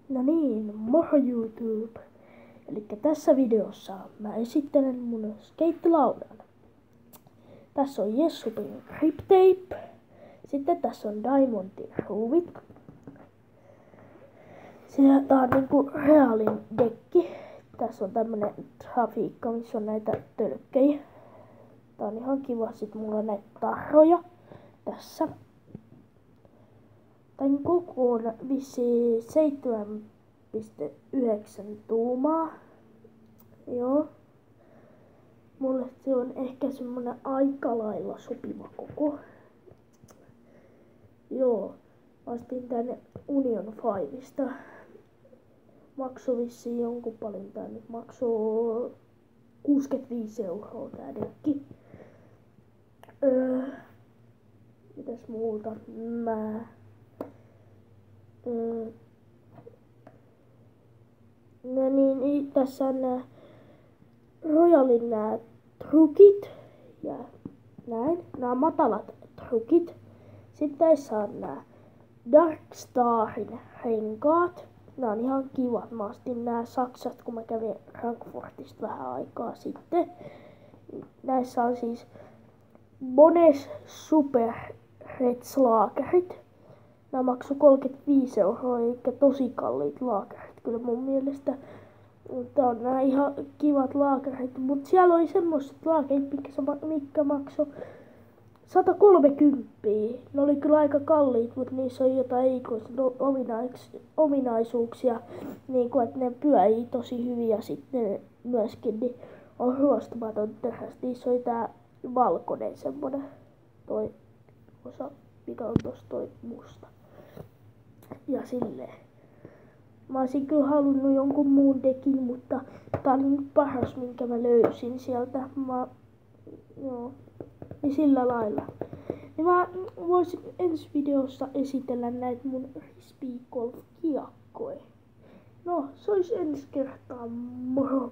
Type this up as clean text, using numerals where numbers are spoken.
No niin, moro YouTube! Elikkä tässä videossa mä esittelen mun skeittilaudan. Tässä on Jessupin Grip Tape. Sitten tässä on Diamondin ruuvit. Tää on niinku reaalin dekki. Tässä on tämmönen trafiikka, missä on näitä tölkkejä. Tää on ihan kiva. Sitten mulla on näitä tarroja tässä. Tän koko on vissiin 7,9 tuumaa. Joo. Mulle se on ehkä semmonen aika lailla sopiva koko. Joo. Astin tänne Union 5:sta. Maksoi vissiin jonkun paljon. Tää nyt maksoi 65 € tää dekki. Mitäs muuta? No niin, tässä on nää Royalin nää trukit ja näin. Nää matalat trukit. Sitten tässä on nää Darkstarin renkaat. Nää on ihan kivat. Mä ostin nää Saksasta, kun mä kävin Frankfurtista vähän aikaa sitten. Näissä on siis Bones Super Red Slagerit. Nää maksoi 35 € eikä tosi kalliit laakerit kyllä mun mielestä. Mutta on nää ihan kivat laakerit. Mut siellä oli semmoset laakerit, mitkä maksoi 130. Ne oli kyllä aika kalliit, mutta niissä on jotain ominaisuuksia. Niin kuin, että ne pyörii tosi hyvin ja sitten myöskin niin on ruostumaton teräs. Niissä oli tää valkoinen semmonen toi osa, mikä on tossa toi musta. Ja silleen. Mä olisin kyllä halunnut jonkun muun dekin, mutta tää oli nyt paras, minkä mä löysin sieltä. Joo. Niin sillä lailla. Niin mä voisin ensi videossa esitellä näitä mun frisbee golf kiekkoja. No, se olisi ensi kertaa. Moro!